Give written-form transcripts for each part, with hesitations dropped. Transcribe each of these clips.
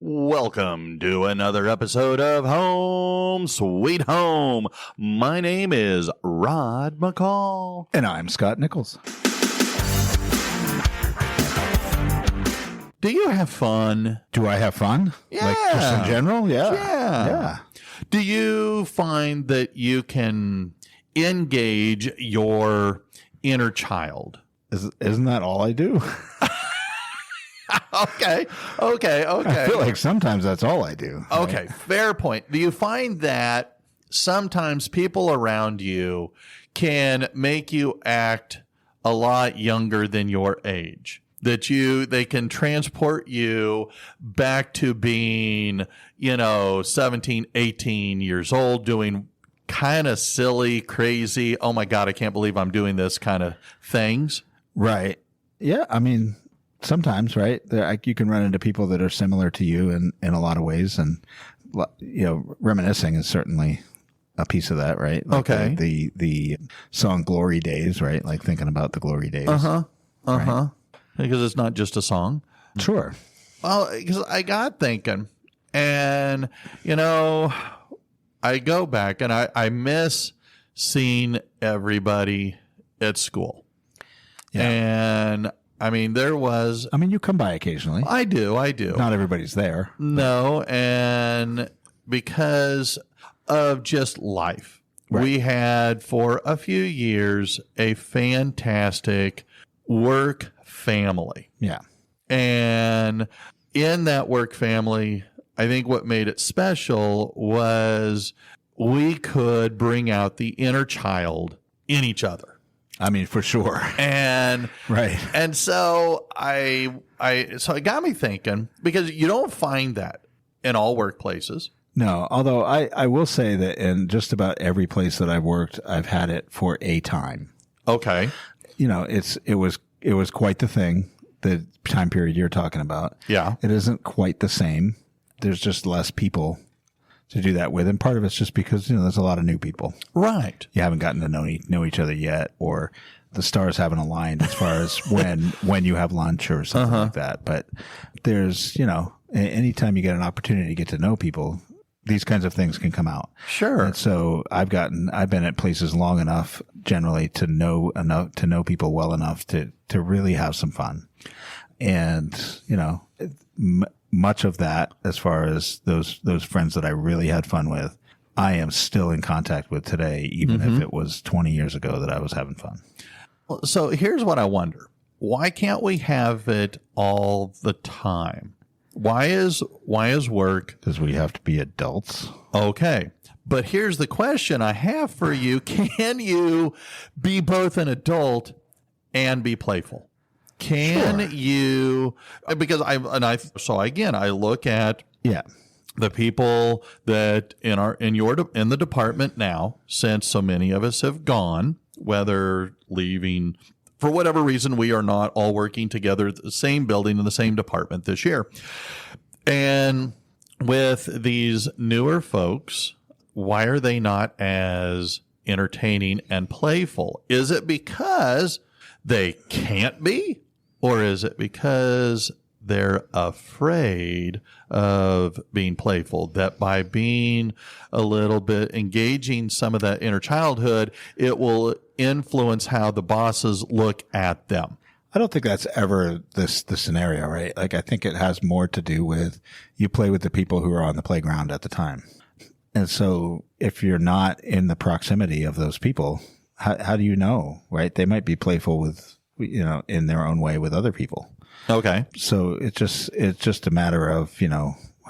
Welcome to another episode of Home Sweet Home. My name is Rod McCall. And I'm Scott Nichols. Do you have fun? Do I have fun? Yeah. Like just in general? Yeah. Yeah. Do you find that you can engage your inner child? Isn't that all I do? Okay. I feel like sometimes that's all I do. Right? Okay, fair point. Do you find that sometimes people around you can make you act a lot younger than your age? That they can transport you back to being, 17, 18 years old, doing kind of silly, crazy, oh my God, I can't believe I'm doing this kind of things? Right. Yeah. I mean, sometimes, right? You can run into people that are similar to you in a lot of ways. And, reminiscing is certainly a piece of that, right? Like okay. The song Glory Days, right? Like thinking about the glory days. Right? Because it's not just a song. Sure. Well, because I got thinking, and, I go back and I miss seeing everybody at school. Yeah. And I mean, you come by occasionally. I do. Not everybody's there. No. And because of just life, right. We had for a few years a fantastic work family. Yeah. And in that work family, I think what made it special was we could bring out the inner child in each other. I mean, for sure. And right. And so so it got me thinking, because you don't find that in all workplaces. No, although I will say that in just about every place that I've worked, I've had it for a time. Okay. It was quite the thing, the time period you're talking about. Yeah. It isn't quite the same. There's just less people to do that with. And part of it's just because, there's a lot of new people. Right. You haven't gotten to know each other yet, or the stars haven't aligned as far as when you have lunch or something like that. But there's, anytime you get an opportunity to get to know people, these kinds of things can come out. Sure. And so I've been at places long enough generally to know people well enough to really have some fun. And, much of that, as far as those friends that I really had fun with, I am still in contact with today, even if it was 20 years ago that I was having fun. Well, so here's what I wonder. Why can't we have it all the time? Why is work? Because we have to be adults. Okay. But here's the question I have for you. Can you be both an adult and be playful? Can you, because I look at the people that in the department now, since so many of us have gone, whether leaving for whatever reason, we are not all working together at the same building in the same department this year. And with these newer folks, why are they not as entertaining and playful? Is it because they can't be? Or is it because they're afraid of being playful, that by being a little bit engaging some of that inner childhood, it will influence how the bosses look at them? I don't think that's ever the scenario, right? Like, I think it has more to do with you play with the people who are on the playground at the time. And so if you're not in the proximity of those people, how do you know, right? They might be playful with, in their own way with other people. Okay. So it's just a matter of,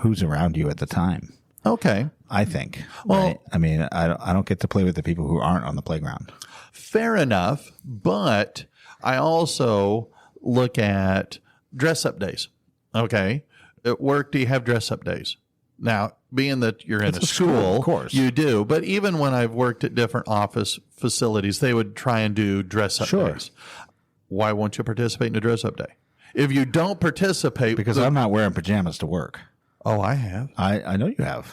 who's around you at the time. Okay. I think. Well, right? I mean, I don't get to play with the people who aren't on the playground. Fair enough. But I also look at dress up days. Okay. At work, do you have dress up days? Now, being that you're in a school, of course, you do. But even when I've worked at different office facilities, they would try and do dress up days. Why won't you participate in a dress up day? If you don't participate, because I'm not wearing pajamas to work. Oh, I have. I know you have,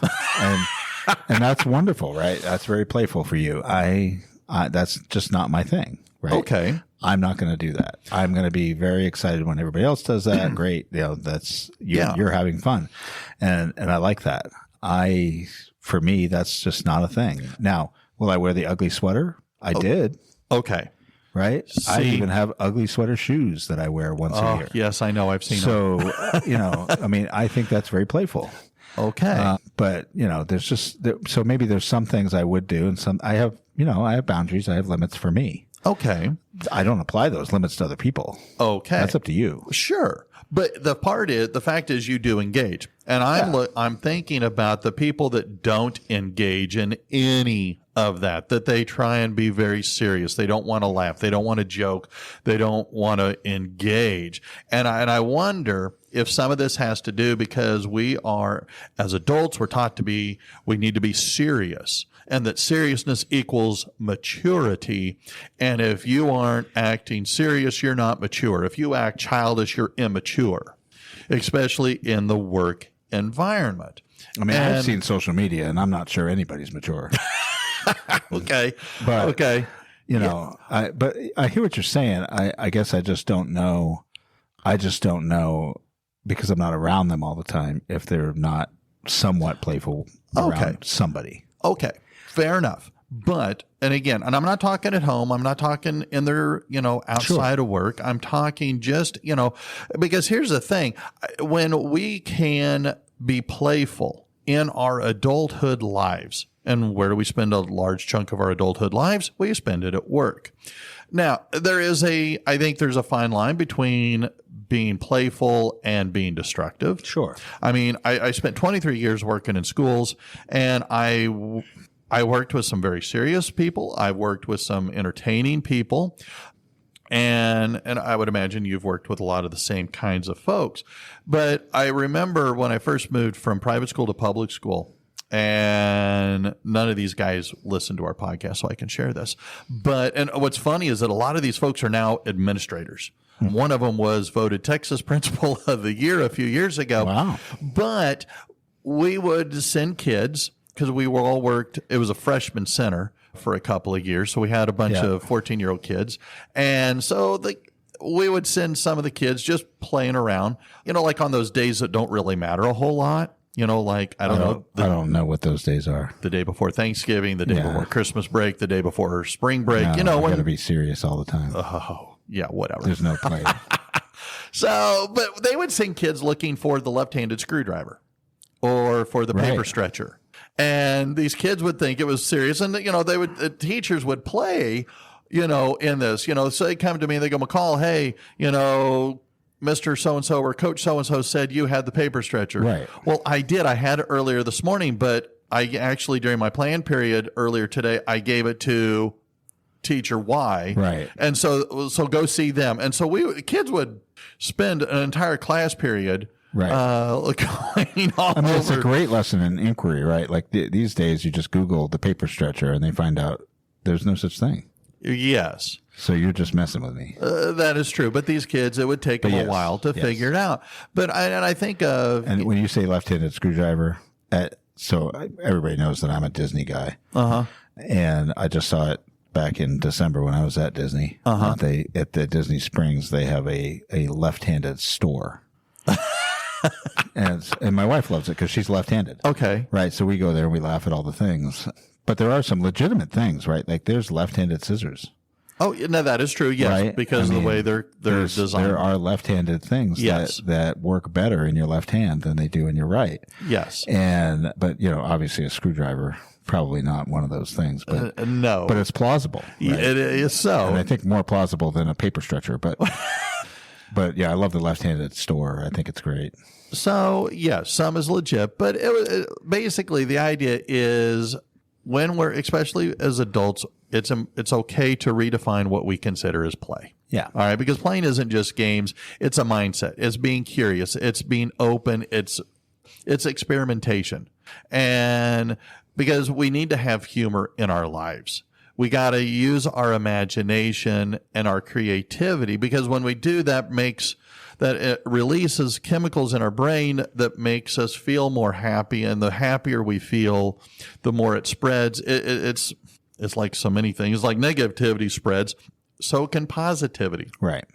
and that's wonderful, right? That's very playful for you. That's just not my thing, right? Okay. I'm not going to do that. I'm going to be very excited when everybody else does that. Great. That's, you're having fun. And I like that. For me, that's just not a thing. Now, will I wear the ugly sweater? I did. Okay. Right. I even have ugly sweater shoes that I wear once a year. Yes, I know. I've seen them. So, I mean, I think that's very playful. Okay. But, there's just, so maybe there's some things I would do and some, I have boundaries. I have limits for me. Okay. I don't apply those limits to other people. Okay. That's up to you. Sure. But the fact is you do engage. And I'm thinking about the people that don't engage in any of that they try and be very serious. They don't want to laugh. They don't want to joke. They don't want to engage. And I wonder if some of this has to do because we are, as adults, we're taught we need to be serious. And that seriousness equals maturity. And if you aren't acting serious, you're not mature. If you act childish, you're immature, especially in the work environment. I mean, I've seen social media, and I'm not sure anybody's mature. Okay. But, okay. But I hear what you're saying. I guess I just don't know. I just don't know because I'm not around them all the time if they're not somewhat playful around somebody. Okay. Fair enough. But, and I'm not talking at home. I'm not talking in their, outside of work. I'm talking just, because here's the thing. When we can be playful in our adulthood lives, and where do we spend a large chunk of our adulthood lives? We spend it at work. Now, I think there's a fine line between being playful and being destructive. Sure. I mean, I spent 23 years working in schools, and I worked with some very serious people. I worked with some entertaining people. And I would imagine you've worked with a lot of the same kinds of folks. But I remember when I first moved from private school to public school, and none of these guys listen to our podcast, so I can share this. And what's funny is that a lot of these folks are now administrators. One of them was voted Texas Principal of the Year a few years ago. Wow. But we would send kids, because we were all worked, it was a freshman center for a couple of years. So we had a bunch of 14-year-old kids. And so we would send some of the kids just playing around, like on those days that don't really matter a whole lot. Like, I don't know what those days are. The day before Thanksgiving, the day before Christmas break, the day before spring break, I got to be serious all the time. Oh, yeah, whatever. There's no play. So, but they would send kids looking for the left-handed screwdriver or for the paper stretcher. And these kids would think it was serious. And, the teachers would play, in this, so they come to me and they go, McCall, hey, Mr. So-and-so or Coach so-and-so said you had the paper stretcher. Right. Well, I did. I had it earlier this morning, but I actually, during my plan period earlier today, I gave it to teacher Y. Right. And so go see them. And so kids would spend an entire class period going all over. It's a great lesson in inquiry, right? Like these days, you just Google the paper stretcher and they find out there's no such thing. Yes. So you're just messing with me. That is true. But these kids, it would take them a while to figure it out. But I think of... And when you say left-handed screwdriver, so everybody knows that I'm a Disney guy. Uh-huh. And I just saw it back in December when I was at Disney. Uh-huh. At the Disney Springs, they have a left-handed store. and my wife loves it because she's left-handed. Okay. Right. So we go there and we laugh at all the things. But there are some legitimate things, right? Like there's left-handed scissors. Oh, no, that is true. Yes, right? because of the way they're designed. There are left-handed things that work better in your left hand than they do in your right. Yes. But obviously a screwdriver, probably not one of those things, but no. But it's plausible. Right? It is so. And I think more plausible than a paper stretcher, but but yeah, I love the left-handed store. I think it's great. So, yeah, some is legit, but basically the idea is when we're, especially as adults, it's okay to redefine what we consider as play. Yeah. All right. Because playing isn't just games. It's a mindset. It's being curious. It's being open. It's experimentation. And because we need to have humor in our lives, we got to use our imagination and our creativity, because when we do that, it releases chemicals in our brain that makes us feel more happy. And the happier we feel, the more it spreads. It's like so many things. Like negativity spreads. so can positivity. Right.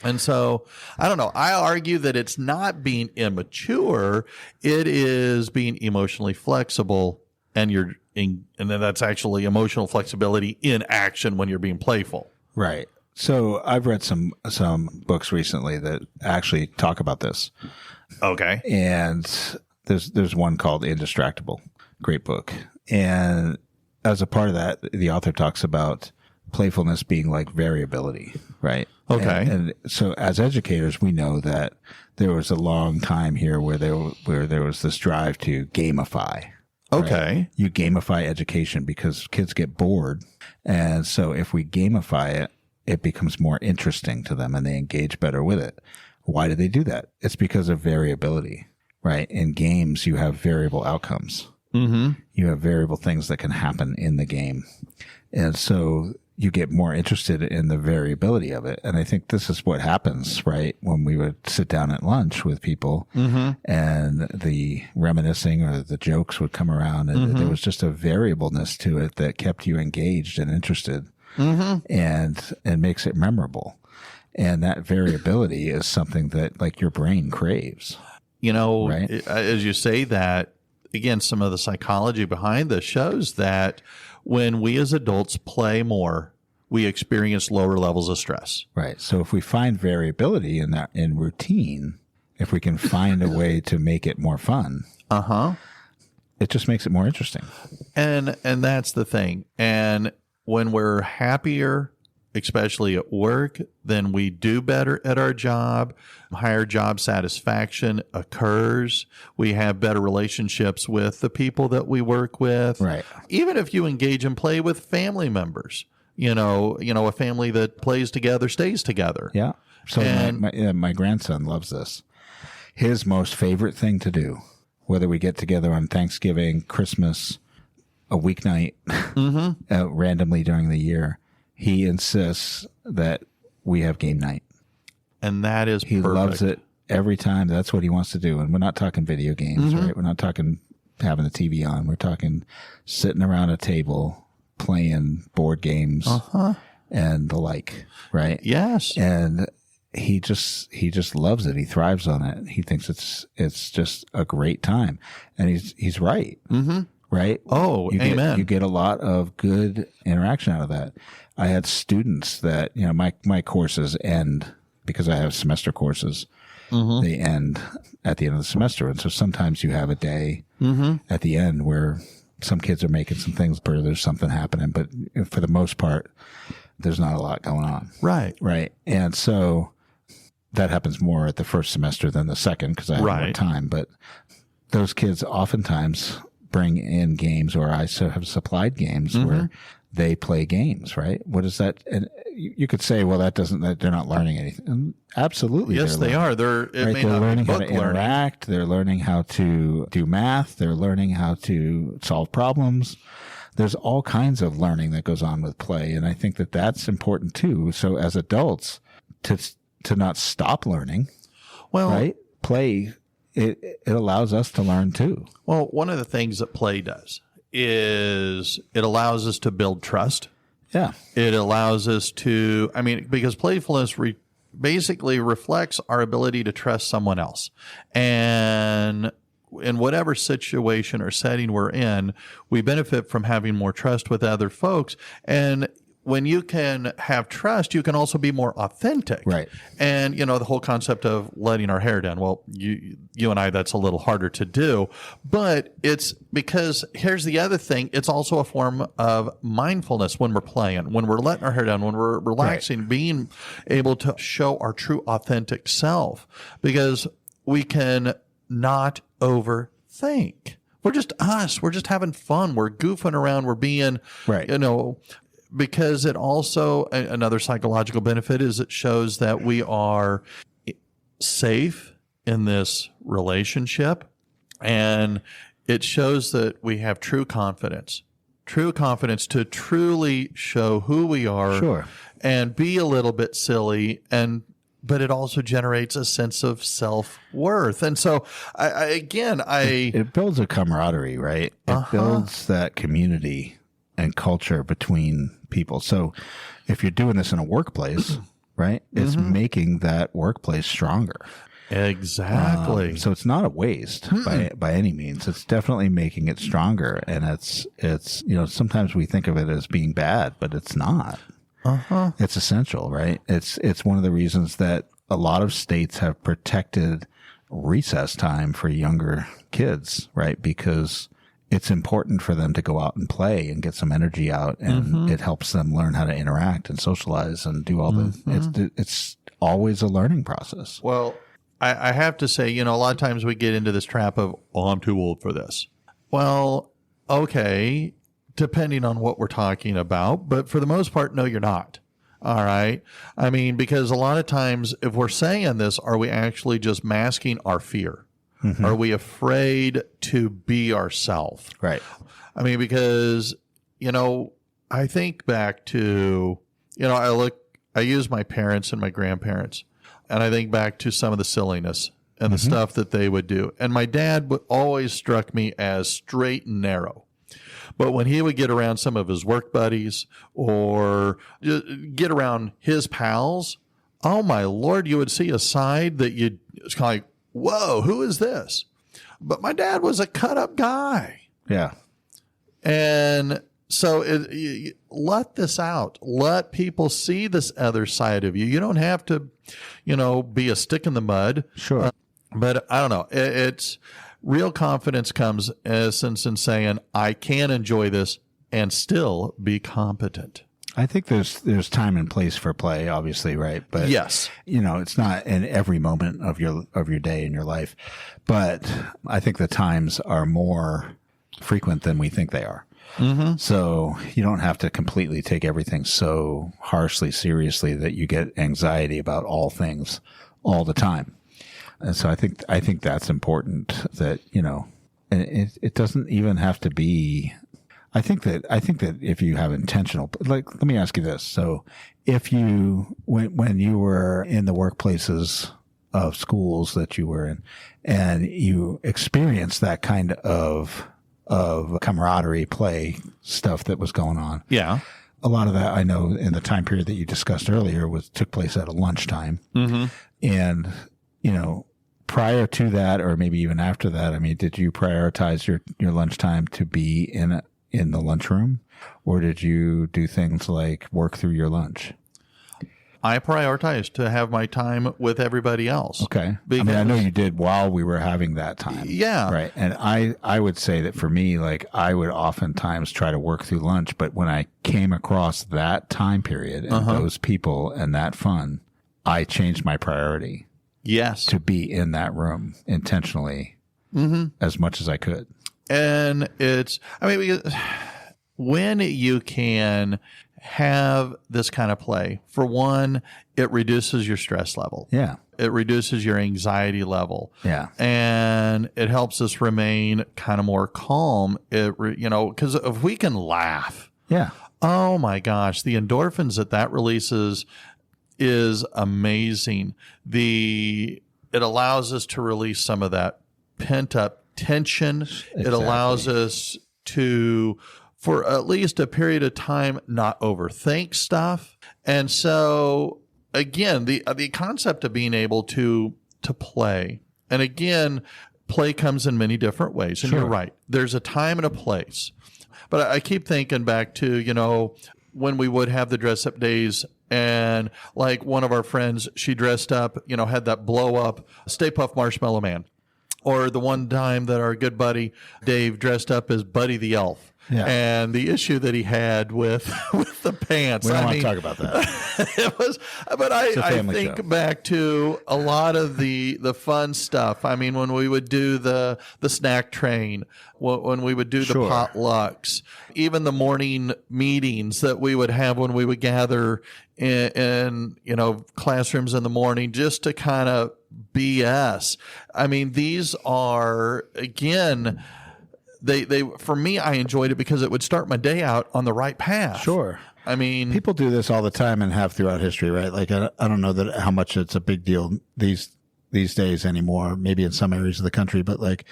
And so, I don't know. I argue that it's not being immature. It is being emotionally flexible, and then that's actually emotional flexibility in action when you're being playful. Right. So I've read some books recently that actually talk about this. Okay. And there's one called Indistractable. Great book. And as a part of that, the author talks about playfulness being like variability, right? Okay. And so as educators, we know that there was a long time here where there was this drive to gamify. Okay. Right? You gamify education because kids get bored. And so if we gamify it, it becomes more interesting to them and they engage better with it. Why do they do that? It's because of variability, right? In games, you have variable outcomes. Mm-hmm. You have variable things that can happen in the game. And so you get more interested in the variability of it. And I think this is what happens, right? When we would sit down at lunch with people and the reminiscing or the jokes would come around and there was just a variableness to it that kept you engaged and interested and makes it memorable. And that variability is something that like your brain craves. You know, right? As you say that, again, some of the psychology behind this shows that when we as adults play more, we experience lower levels of stress. Right. So if we find variability in routine, if we can find a way to make it more fun, it just makes it more interesting. And that's the thing. And when we're happier, especially at work, then we do better at our job. Higher job satisfaction occurs. We have better relationships with the people that we work with. Right. Even if you engage and play with family members, a family that plays together stays together. Yeah. So my grandson loves this. His most favorite thing to do, whether we get together on Thanksgiving, Christmas, a weeknight, randomly during the year, he insists that we have game night. And that is He perfect. loves it every time. That's what he wants to do. And we're not talking video games, right? We're not talking having the TV on. We're talking sitting around a table, playing board games and the like, right? Yes. And he just loves it. He thrives on it. He thinks it's just a great time. And he's right. Right? Oh, amen. You get a lot of good interaction out of that. I had students that, my courses end because I have semester courses. They end at the end of the semester. And so sometimes you have a day at the end where some kids are making some things, but there's something happening. But for the most part, there's not a lot going on. Right. Right. And so that happens more at the first semester than the second because I have more time. But those kids oftentimes bring in games, or I have supplied games where they play games, right? What is that? And you could say, well, they're not learning anything. And absolutely. Yes, they are. They're learning how to interact. They're learning how to do math. They're learning how to solve problems. There's all kinds of learning that goes on with play. And I think that that's important too. So as adults, to not stop learning, right? Play, it allows us to learn too. Well, one of the things that play does is it allows us to build trust. Yeah. It allows us to, because playfulness basically reflects our ability to trust someone else. And in whatever situation or setting we're in, we benefit from having more trust with other folks. And when you can have trust, you can also be more authentic. Right. And, the whole concept of letting our hair down. Well, you and I, that's a little harder to do. But it's because here's the other thing. It's also a form of mindfulness when we're playing, when we're letting our hair down, when we're relaxing, being able to show our true authentic self, because we can not overthink. We're just us. We're just having fun. We're goofing around. We're being, because it also, another psychological benefit is it shows that we are safe in this relationship, and it shows that we have true confidence to truly show who we are and be a little bit silly, but it also generates a sense of self-worth. And so it builds a camaraderie, right? It builds that community. and culture between people. So if you're doing this in a workplace, right, it's making that workplace stronger. Exactly. So it's not a waste by any means. It's definitely making it stronger. And it's, you know, sometimes we think of it as being bad, but it's not. It's essential, right? It's one of the reasons that a lot of states have protected recess time for younger kids, right? Because it's important for them to go out and play and get some energy out, and it helps them learn how to interact and socialize and do all the, it's always a learning process. Well, I have to say, you know, a lot of times we get into this trap of, oh, I'm too old for this. Well, okay, depending on what we're talking about, but for the most part, no, you're not. All right. I mean, because a lot of times if we're saying this, are we actually just masking our fear? Are we afraid to be ourselves? Right. I mean, because, you know, I think back to, you know, I use my parents and my grandparents, and I think back to some of the silliness and the stuff that they would do. And my dad always struck me as straight and narrow. But when he would get around some of his work buddies or get around his pals, oh my Lord, you would see a side that it's kind of like, whoa, who is this? But my dad was a cut up guy. Yeah. And so let this out. Let people see this other side of you. You don't have to, you know, be a stick in the mud. Sure. But I don't know. It's real confidence comes essence in saying, I can enjoy this and still be competent. I think there's time and place for play, obviously, right? But yes, you know, it's not in every moment of your day in your life. But I think the times are more frequent than we think they are. So you don't have to completely take everything so harshly seriously that you get anxiety about all things all the time. And so I think that's important, that, you know, and it doesn't even have to be. I think that if you have intentional, like, let me ask you this. So if you, when you were in the workplaces of schools that you were in, and you experienced that kind of camaraderie play stuff that was going on. Yeah. A lot of that, I know, in the time period that you discussed earlier, took place at a lunchtime. And, you know, prior to that, or maybe even after that, I mean, did you prioritize your lunchtime to be in the lunchroom, or did you do things like work through your lunch? I prioritized to have my time with everybody else. Okay. Because, I mean, I know you did while we were having that time. Yeah. Right. And I would say that for me, like, I would oftentimes try to work through lunch, but when I came across that time period and those people and that fun, I changed my priority. Yes. To be in that room intentionally as much as I could. And it's, I mean, because when you can have this kind of play, for one, it reduces your stress level. Yeah. It reduces your anxiety level. Yeah. And it helps us remain kind of more calm. You know, because if we can laugh. Yeah. Oh my gosh, the endorphins that releases is amazing. It allows us to release some of that pent up tension. Exactly. It allows us to, for at least a period of time, not overthink stuff. And so again, the concept of being able to play, and again, play comes in many different ways. And You're right. There's a time and a place. But I keep thinking back to, you know, when we would have the dress up days, and like one of our friends, she dressed up, you know, had that blow up Stay Puft Marshmallow Man. Or the one time that our good buddy Dave dressed up as Buddy the Elf. Yeah. And the issue that he had with the pants. We don't want to talk about that. It was, but I think back to a lot of the fun stuff. I mean, when we would do the snack train, when we would do the potlucks, even the morning meetings that we would have when we would gather in you know, classrooms in the morning just to kind of BS. I mean, these are, again, they for me, I enjoyed it because it would start my day out on the right path. Sure. I mean, people do this all the time and have throughout history, right? Like, I don't know that how much it's a big deal these days anymore, maybe in some areas of the country, but like,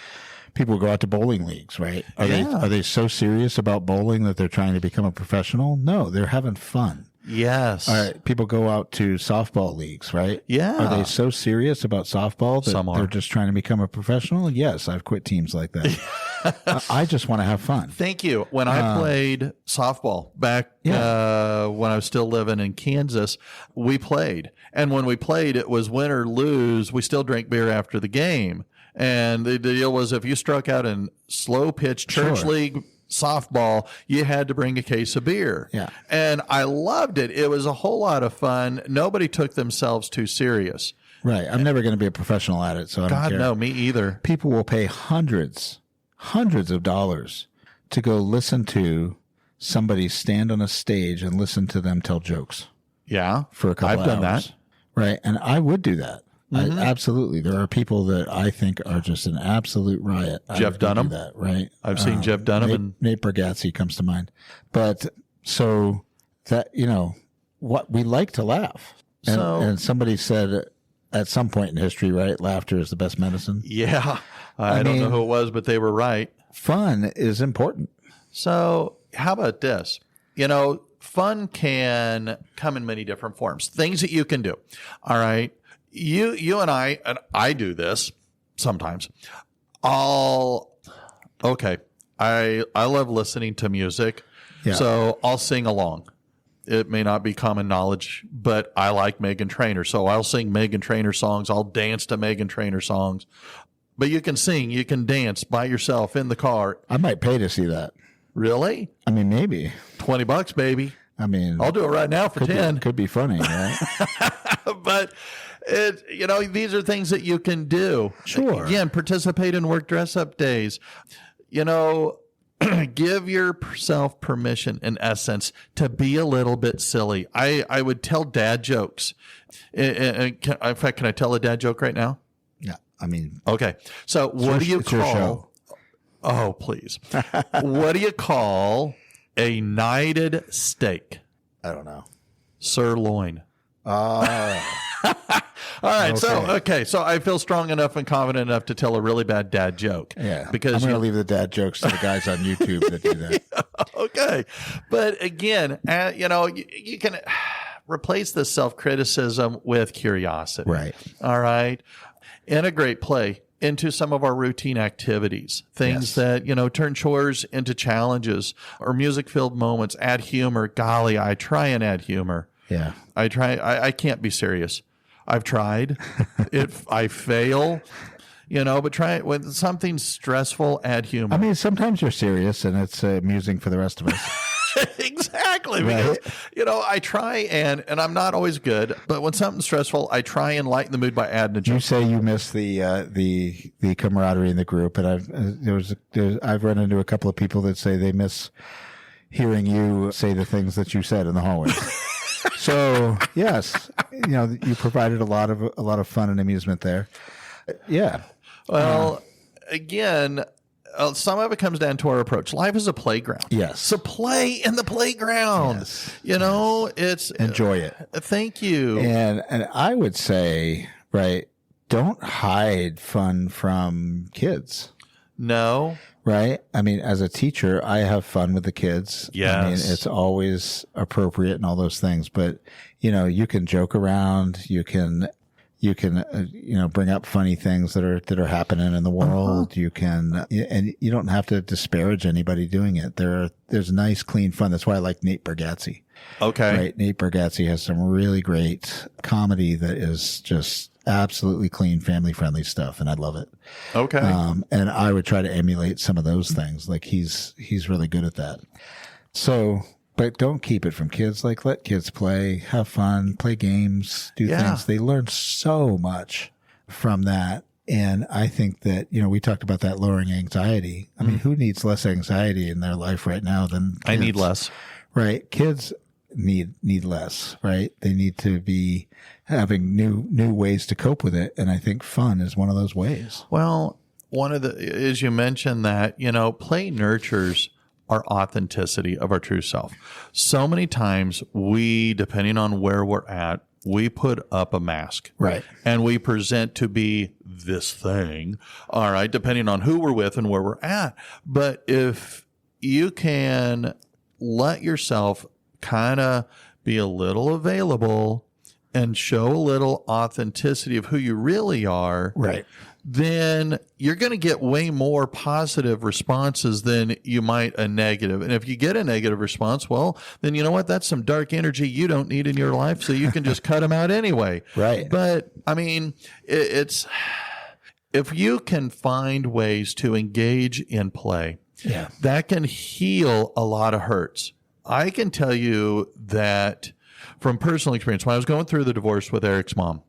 People go out to bowling leagues, right? Yeah. Are they so serious about bowling that they're trying to become a professional? No, they're having fun. Yes. All right. People go out to softball leagues, right? Yeah. Are they so serious about softball that they're just trying to become a professional? Yes, I've quit teams like that. I just want to have fun. Thank you. When I played softball back when I was still living in Kansas, we played. And when we played, it was win or lose. We still drank beer after the game. And the deal was if you struck out in slow pitch church league softball, you had to bring a case of beer. Yeah. And I loved it. It was a whole lot of fun. Nobody took themselves too serious. Right. I'm never going to be a professional at it, so I don't care. God, no, me either. People will pay hundreds of dollars to go listen to somebody stand on a stage and listen to them tell jokes. Yeah. For a couple I've done hours. that. Right. And I would do that. Absolutely. There are people that I think are just an absolute riot. Jeff Dunham. That, right. I've seen Jeff Dunham. Nate Bargatze comes to mind. But so that, what we like to laugh. And somebody said at some point in history, right, laughter is the best medicine. Yeah. I don't know who it was, but they were right. Fun is important. So how about this? Fun can come in many different forms. Things that you can do. All right. You and I do this sometimes. I love listening to music. Yeah. So I'll sing along. It may not be common knowledge, but I like Meghan Trainor. So I'll sing Meghan Trainor songs. I'll dance to Meghan Trainor songs. But you can sing, you can dance by yourself in the car. I might pay to see that. Really? I mean, maybe. $20, baby. I mean, I'll do it right now for 10. Could be funny, right? But these are things that you can do. Sure. Again, participate in work dress-up days. Give yourself permission, in essence, to be a little bit silly. I would tell dad jokes. In fact, can I tell a dad joke right now? Yeah. I mean, okay. So what do you call? Your show. Oh, please. What do you call a knighted steak? I don't know. Sirloin. All right. Okay. So I feel strong enough and confident enough to tell a really bad dad joke. Yeah. Because I'm going to leave the dad jokes to the guys on YouTube that do that. Okay. But again, you can replace the self-criticism with curiosity. Right. All right. Integrate play into some of our routine activities, things that, turn chores into challenges or music-filled moments, add humor. Golly, I try and add humor. Yeah. I can't be serious. I've tried. I fail, but try it when something's stressful, add humor. I mean, sometimes you're serious and it's amusing for the rest of us. Exactly. Because, I try and I'm not always good, but when something's stressful, I try and lighten the mood by adding a joke. You say you miss the camaraderie in the group, and I've run into a couple of people that say they miss hearing you say the things that you said in the hallway. So yes, you provided a lot of fun and amusement there. Yeah. Well, again, some of it comes down to our approach. Life is a playground. Yes. So play in the playground. Yes. It's enjoy it. Thank you. And I would say, right, don't hide fun from kids. No. Right? I mean, as a teacher, I have fun with the kids. Yes. I mean, it's always appropriate and all those things, but you can joke around, you can bring up funny things that are happening in the world. You can, and you don't have to disparage anybody doing it. There's nice, clean fun. That's why I like Nate Bargatze. Okay. Right. Nate Bargatze has some really great comedy that is just absolutely clean, family friendly stuff. And I love it. Okay. And I would try to emulate some of those things. Like he's really good at that. So, but don't keep it from kids. Like, let kids play, have fun, play games, do things. They learn so much from that. And I think that, we talked about that lowering anxiety. I mean, who needs less anxiety in their life right now than kids? I need less. Right. Kids need less, right? They need to be having new ways to cope with it. And I think fun is one of those ways. Well, as you mentioned that, play nurtures our authenticity of our true self. So many times we, depending on where we're at we put up a mask. Right. And we present to be this thing, all right, depending on who we're with and where we're at. But if you can let yourself kind of be a little available and show a little authenticity of who you really are, right, then you're going to get way more positive responses than you might a negative. And if you get a negative response, well, then you know what? That's some dark energy you don't need in your life, so you can just cut them out anyway. Right. But, I mean, it's if you can find ways to engage in play, that can heal a lot of hurts. I can tell you that from personal experience, when I was going through the divorce with Eric's mom,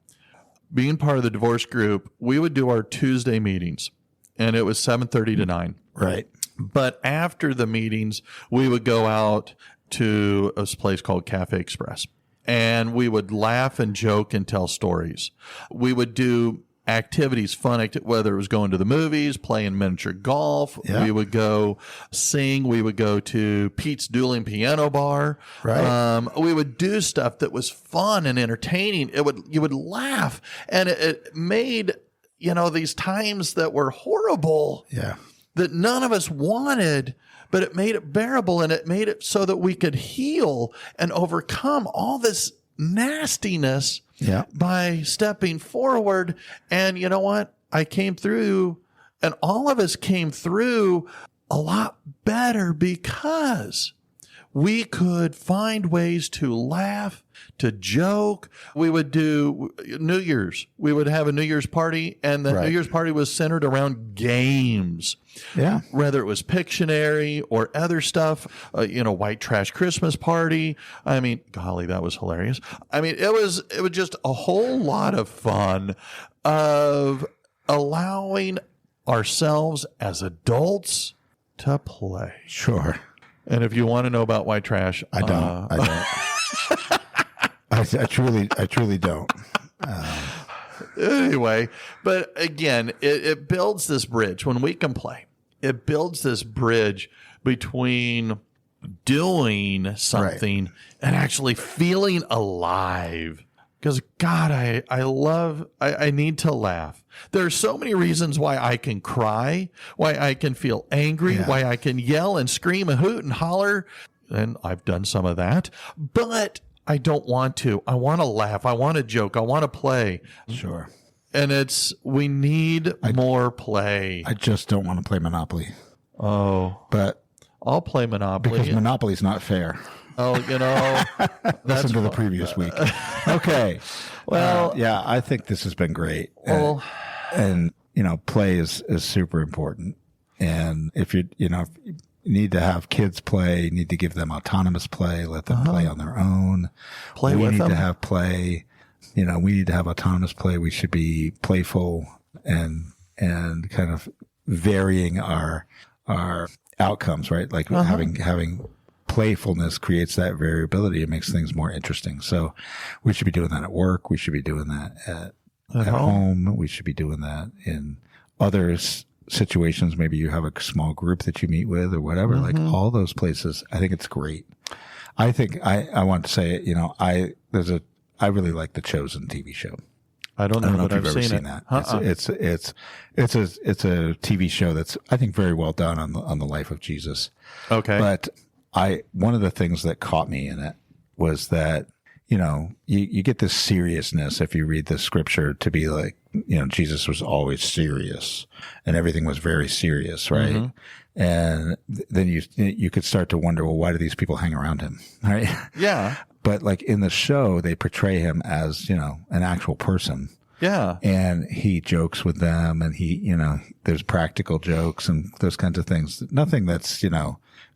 being part of the divorce group, we would do our Tuesday meetings, and it was 7:30 to 9. Right. But after the meetings, we would go out to a place called Cafe Express, and we would laugh and joke and tell stories. We would do activities, whether it was going to the movies, playing miniature golf. Yeah. We would go sing. We would go to Pete's Dueling Piano Bar. Right. We would do stuff that was fun and entertaining. You would laugh, and it made, these times that were horrible, that none of us wanted, but it made it bearable, and it made it so that we could heal and overcome all this nastiness by stepping forward. And you know what? I came through, and all of us came through a lot better because we could find ways to laugh, to joke. We would do New Year's. We would have a New Year's party, and the New Year's party was centered around games. Yeah. Whether it was Pictionary or other stuff, White Trash Christmas Party. I mean, golly, that was hilarious. I mean, it was just a whole lot of fun of allowing ourselves as adults to play. Sure. And if you want to know about white trash, I don't. I truly don't. Anyway, but again, it builds this bridge when we can play. It builds this bridge between doing something and actually feeling alive. Because God, I need to laugh. There are so many reasons why I can cry, why I can feel angry, why I can yell and scream and hoot and holler. And I've done some of that, but I don't want to. I want to laugh. I want to joke. I want to play. Sure. And we need more play. I just don't want to play Monopoly. Oh. But I'll play Monopoly. Because Monopoly's not fair. Oh, listen to the previous week. Okay. Well, I think this has been great. Well, and play is super important. And if you need to have kids play, you need to give them autonomous play, let them play on their own. Play with them. We need to have play. We need to have autonomous play. We should be playful and kind of varying our outcomes, right? Like having playfulness creates that variability. It makes things more interesting. So we should be doing that at work. We should be doing that at home. We should be doing that in other situations. Maybe you have a small group that you meet with or whatever, like all those places. I think it's great. I think I want to say, I really like The Chosen TV show. I don't know if you've ever seen that. It's a TV show that's, I think, very well done on the life of Jesus. Okay. But one of the things that caught me in it was that, you get this seriousness if you read the scripture to be like, Jesus was always serious and everything was very serious, right? Mm-hmm. And then you could start to wonder, well, why do these people hang around him? Right? Yeah. But like in the show, they portray him as, an actual person. Yeah. And he jokes with them and there's practical jokes and those kinds of things. Nothing that's,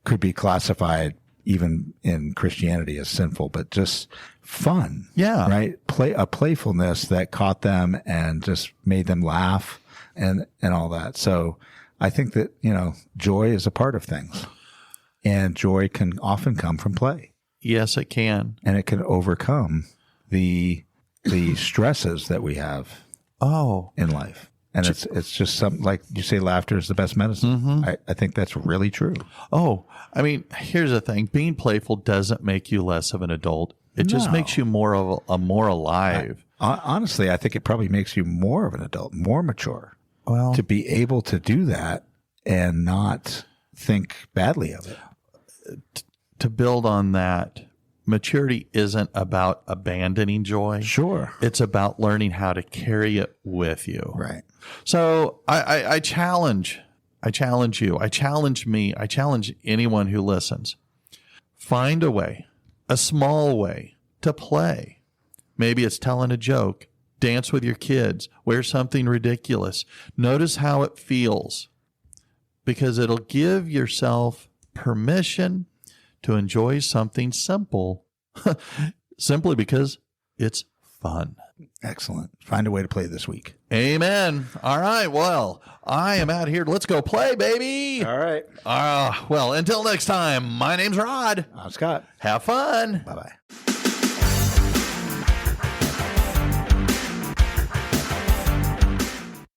could be classified even in Christianity as sinful, but just fun. Yeah. Right. A playfulness that caught them and just made them laugh and all that. So I think that, joy is a part of things, and joy can often come from play. Yes, it can. And it can overcome the stresses that we have in life. And it's just something, like you say, laughter is the best medicine. Mm-hmm. I think that's really true. Oh, I mean, here's the thing. Being playful doesn't make you less of an adult. It just makes you more alive. Honestly, I think it probably makes you more of an adult, more mature. Well, to be able to do that and not think badly of it. To build on that, maturity isn't about abandoning joy. Sure. It's about learning how to carry it with you. Right. So I challenge you. I challenge me. I challenge anyone who listens. Find a way, a small way to play. Maybe it's telling a joke, dance with your kids, wear something ridiculous. Notice how it feels, because it'll give yourself permission to enjoy something simple simply because it's fun. Excellent. Find a way to play this week. Amen. All right. Well, I am out here. Let's go play, baby. All right. Well, until next time, my name's Rod. I'm Scott. Have fun. Bye-bye.